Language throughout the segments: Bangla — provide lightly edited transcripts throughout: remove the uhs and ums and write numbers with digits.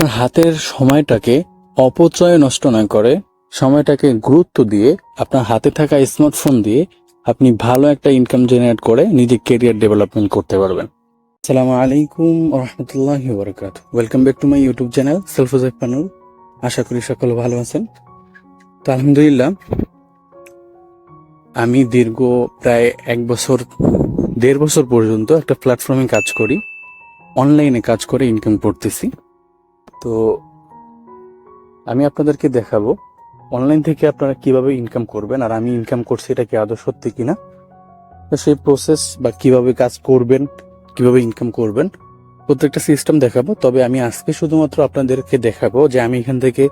আপনার হাতের সময়টাকে অপচয় নষ্ট না করে সময়টাকে গুরুত্ব দিয়ে আপনার হাতে থাকা স্মার্টফোন দিয়ে আপনি ভালো একটা ইনকাম জেনারেট করে নিজের কেরিয়ার ডেভেলপমেন্ট করতে পারবেন। আসসালামু আলাইকুম রহমতুল্লাহি ওয়া বারাকাতুহু। Welcome back to my YouTube channel সেলফুজাইফ পানুর। আশা করি সকলে ভালো আছেন। তো আলহামদুলিল্লাহ, আমি দীর্ঘ প্রায় 1.5 বছর পর্যন্ত একটা প্ল্যাটফর্মে কাজ করি, অনলাইনে কাজ করে ইনকাম করতেছি। তো আমি আপনাদেরকে দেখাবো অনলাইন থেকে আপনারা কিভাবে ইনকাম করবেন, আর আমি ইনকাম করছি এটা কি আদৌ সত্যি কিনা, তো সেই প্রসেস বা কিভাবে কাজ করবেন, কিভাবে ইনকাম করবেন, প্রত্যেকটা সিস্টেম দেখাবো। তবে আমি আজকে শুধুমাত্র আপনাদেরকে দেখাবো যে আমি এখান থেকে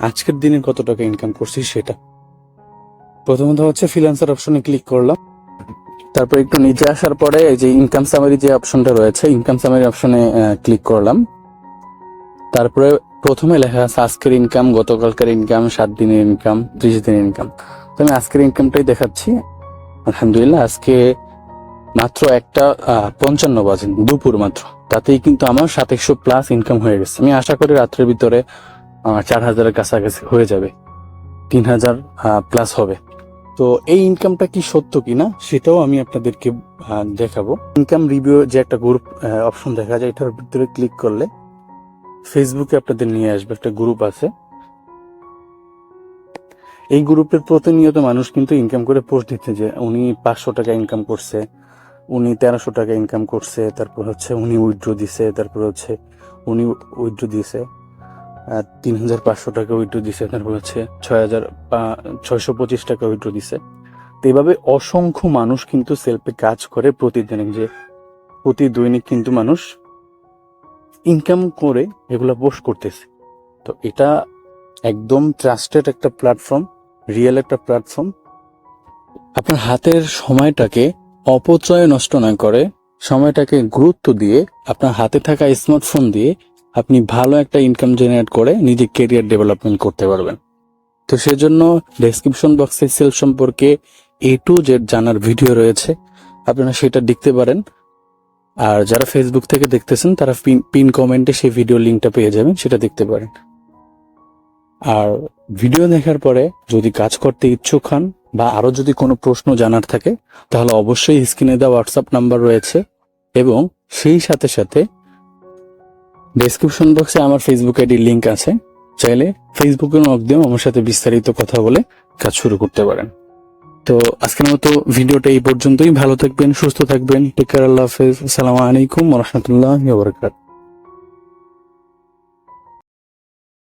আজকের দিনে কত টাকা ইনকাম করছি সেটা। প্রথমত হচ্ছে ফ্রিল্যান্সার অপশনে ক্লিক করলাম, তারপর একটু নিচে আসার পরে এই যে ইনকাম সামারি যে অপশনটা রয়েছে, ইনকাম সামারি অপশনে ক্লিক করলাম। তারপরে প্রথমে লেখা আছে আজকের ইনকাম, গতকালকার ইনকাম, 7 দিনের ইনকাম, 30 দিনের ইনকাম। তো আমি আজকের ইনকামটাই দেখাচ্ছি। আলহামদুলিল্লাহ, আজকে মাত্র 1:55 বাজে, দুপুর মাত্র, তাতেই কিন্তু আমার 2700+ ইনকাম হয়ে গেছে। আমি আশা করি রাত্রের ভিতরে 4000-এর কাছাকাছি হয়ে যাবে, 3000+ হবে। তো এই ইনকামটা কি সত্য কিনা সেটাও আমি আপনাদেরকে দেখাবো। ইনকাম রিভিউ যে একটা গ্রুপ অপশন দেখা যায়, এটার ভিতরে ক্লিক করলে ফেসবুকে আপনাদের নিয়ে আসবে, একটা গ্রুপ আছে। এই গ্রুপের প্রতিনিয়ত মানুষ কিন্তু ইনকাম করে পোস্ট দিচ্ছে যে উনি 500 টাকা ইনকাম করছে, উনি 1300 টাকা ইনকাম করছে, তারপর হচ্ছে উনি উইথড্র দিছে, তারপর হচ্ছে উনি উইথড্র দিছে 3500 টাকা উইথড্র দিছে, তারপর হচ্ছে 625 টাকা উইথড্র দিছে। তো এইভাবে অসংখ্য মানুষ কিন্তু সেলফে কাজ করে প্রতি দৈনিক কিন্তু মানুষ ইনকাম করে এগুলা পোস্ট করতেছে। তো এটা একদম ট্রাস্টেড একটা প্ল্যাটফর্ম, রিয়েল একটা প্ল্যাটফর্ম। আপনার হাতের সময়টাকে অপচয় নষ্ট না করে সময়টাকে গুরুত্ব দিয়ে আপনার হাতে থাকা স্মার্টফোন দিয়ে আপনি ভালো একটা ইনকাম জেনারেট করে নিজের কেরিয়ার ডেভেলপমেন্ট করতে পারবেন। তো সেজন্য ডেসক্রিপশন বক্সে সেল সম্পর্কে A to Z জানার ভিডিও রয়েছে, আপনারা সেটা দেখতে পারেন। আর যারা ফেসবুক থেকে দেখতেছেন তারা পিন কমেন্টে সেই ভিডিও লিঙ্কটা পেয়ে যাবেন, সেটা দেখতে পারেন। আর ভিডিও দেখার পরে যদি কাজ করতে ইচ্ছুক হন বা আরো যদি কোনো প্রশ্ন জানার থাকে, তাহলে অবশ্যই স্ক্রিনে দেওয়া হোয়াটসঅ্যাপ নাম্বার রয়েছে, এবং সেই সাথে সাথে ডেসক্রিপশন বক্সে আমার ফেসবুক আইডির লিঙ্ক আছে। চাইলে ফেসবুকে নক দিয়েও আমার সাথে বিস্তারিত কথা বলে কাজ শুরু করতে পারেন। তো আজকের মতো ভিডিওটা এই পর্যন্তই। ভালো থাকবেন, সুস্থ থাকবেন, টেক কেয়ার, আল্লাহ হাফেজ, আসসালামু আলাইকুম ওয়া রাহমাতুল্লাহি ওয়া বারাকাতুহু।